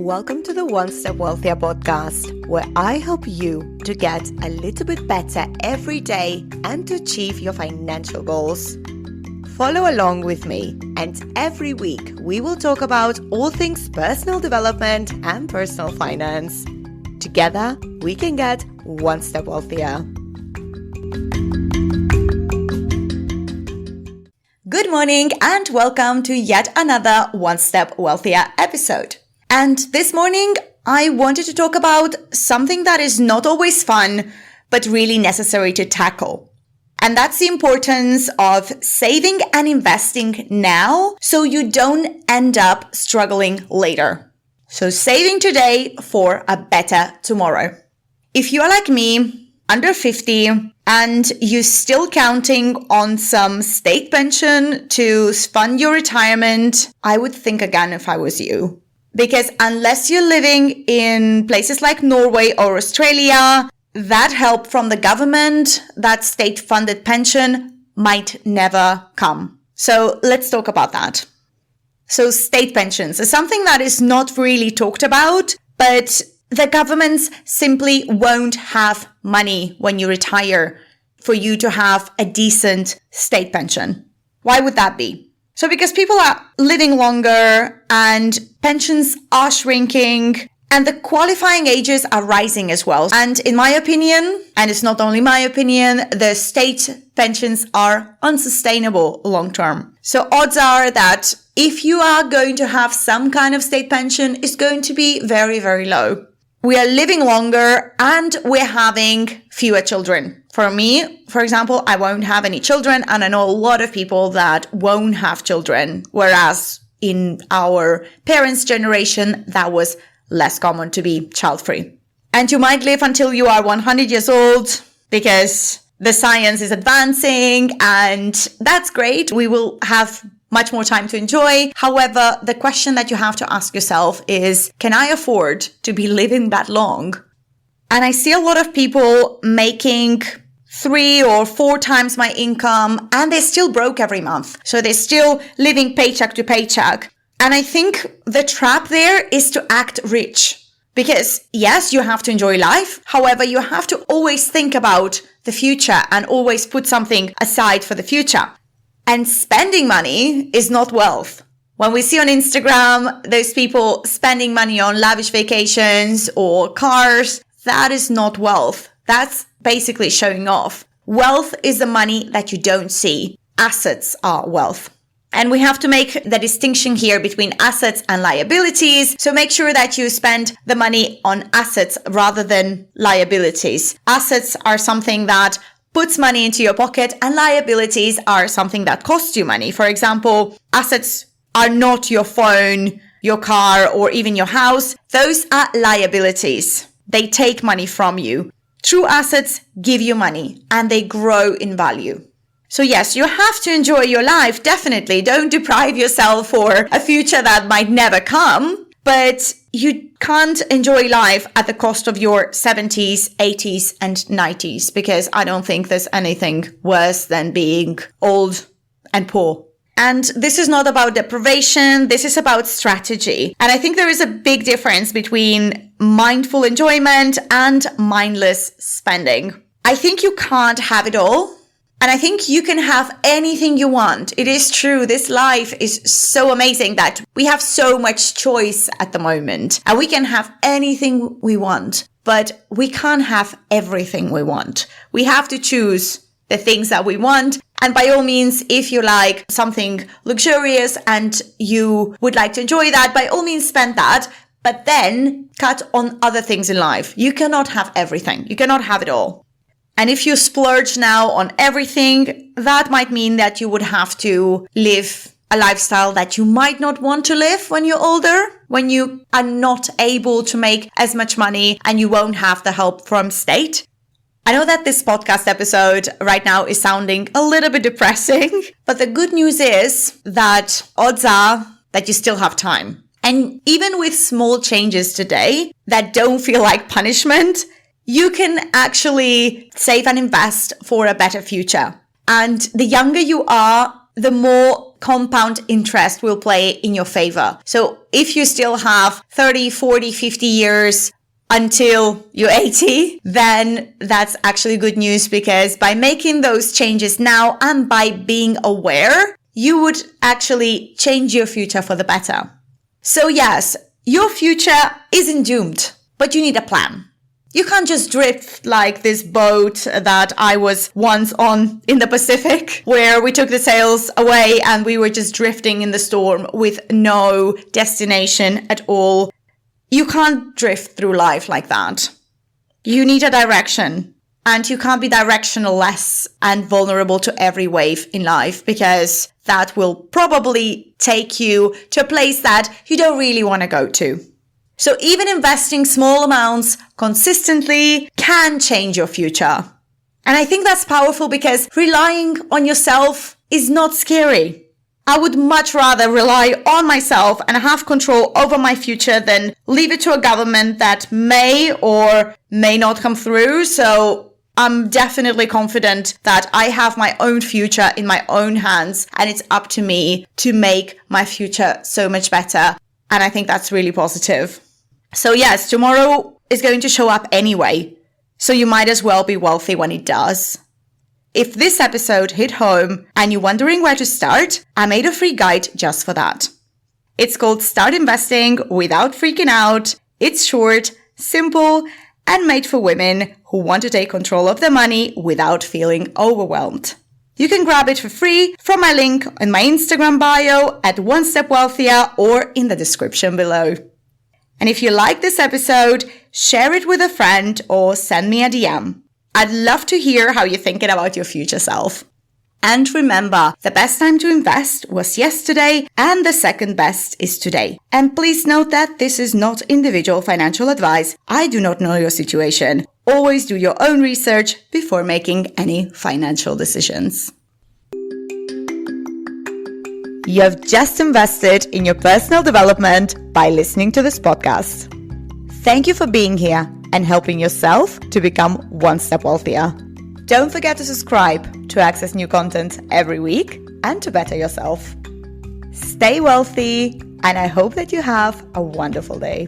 Welcome to the One Step Wealthier podcast, where I help you to get a little bit better every day and to achieve your financial goals. Follow along with me, and every week we will talk about all things personal development and personal finance. Together, we can get one step wealthier. Good morning and welcome to yet another One Step Wealthier episode. And this morning, I wanted to talk about something that is not always fun, but really necessary to tackle. And that's the importance of saving and investing now so you don't end up struggling later. So saving today for a better tomorrow. If you are like me, under 50, and you're still counting on some state pension to fund your retirement, I would think again if I was you. Because unless you're living in places like Norway or Australia, that help from the government, that state-funded pension might never come. So let's talk about that. So state pensions is something that is not really talked about, but the governments simply won't have money when you retire for you to have a decent state pension. Why would that be? So because people are living longer and pensions are shrinking and the qualifying ages are rising as well. And in my opinion, and it's not only my opinion, the state pensions are unsustainable long term. So odds are that if you are going to have some kind of state pension, it's going to be very, very low. We are living longer and we're having fewer children. For me, for example, I won't have any children, and I know a lot of people that won't have children, whereas in our parents' generation, that was less common to be child-free. And you might live until you are 100 years old because the science is advancing, and that's great. We will have much more time to enjoy. However, the question that you have to ask yourself is, can I afford to be living that long? And I see a lot of people making 3 or 4 times my income, and they're still broke every month. So they're still living paycheck to paycheck. And I think the trap there is to act rich. Because yes, you have to enjoy life. However, you have to always think about the future and always put something aside for the future. And spending money is not wealth. When we see on Instagram, those people spending money on lavish vacations or cars, that is not wealth. That's basically showing off. Wealth is the money that you don't see. Assets are wealth. And we have to make the distinction here between assets and liabilities. So make sure that you spend the money on assets rather than liabilities. Assets are something that puts money into your pocket, and liabilities are something that costs you money. For example, assets are not your phone, your car, or even your house. Those are liabilities. They take money from you. True assets give you money and they grow in value. So yes, you have to enjoy your life, definitely. Don't deprive yourself for a future that might never come, but you can't enjoy life at the cost of your 70s, 80s, and 90s, because I don't think there's anything worse than being old and poor. And this is not about deprivation, this is about strategy. And I think there is a big difference between mindful enjoyment and mindless spending. I think you can't have it all. And I think you can have anything you want. It is true. This life is so amazing that we have so much choice at the moment. And we can have anything we want, but we can't have everything we want. We have to choose the things that we want. And by all means, if you like something luxurious and you would like to enjoy that, by all means spend that, but then cut on other things in life. You cannot have everything. You cannot have it all. And if you splurge now on everything, that might mean that you would have to live a lifestyle that you might not want to live when you're older, when you are not able to make as much money and you won't have the help from state. I know that this podcast episode right now is sounding a little bit depressing, but the good news is that odds are that you still have time. And even with small changes today that don't feel like punishment, you can actually save and invest for a better future. And the younger you are, the more compound interest will play in your favor. So if you still have 30, 40, 50 years until you're 80, then that's actually good news, because by making those changes now and by being aware, you would actually change your future for the better. So yes, your future isn't doomed, but you need a plan. You can't just drift like this boat that I was once on in the Pacific, where we took the sails away and we were just drifting in the storm with no destination at all. You can't drift through life like that. You need a direction, and you can't be directionless and vulnerable to every wave in life, because that will probably take you to a place that you don't really want to go to. So even investing small amounts consistently can change your future. And I think that's powerful, because relying on yourself is not scary. I would much rather rely on myself and have control over my future than leave it to a government that may or may not come through. So I'm definitely confident that I have my own future in my own hands, and it's up to me to make my future so much better. And I think that's really positive. So yes, tomorrow is going to show up anyway, so you might as well be wealthy when it does. If this episode hit home and you're wondering where to start, I made a free guide just for that. It's called Start Investing Without Freaking Out. It's short, simple, and made for women who want to take control of their money without feeling overwhelmed. You can grab it for free from my link in my Instagram bio at One Step Wealthier or in the description below. And if you like this episode, share it with a friend or send me a DM. I'd love to hear how you're thinking about your future self. And remember, the best time to invest was yesterday, and the second best is today. And please note that this is not individual financial advice. I do not know your situation. Always do your own research before making any financial decisions. You have just invested in your personal development by listening to this podcast. Thank you for being here and helping yourself to become one step wealthier. Don't forget to subscribe to access new content every week and to better yourself. Stay wealthy, and I hope that you have a wonderful day.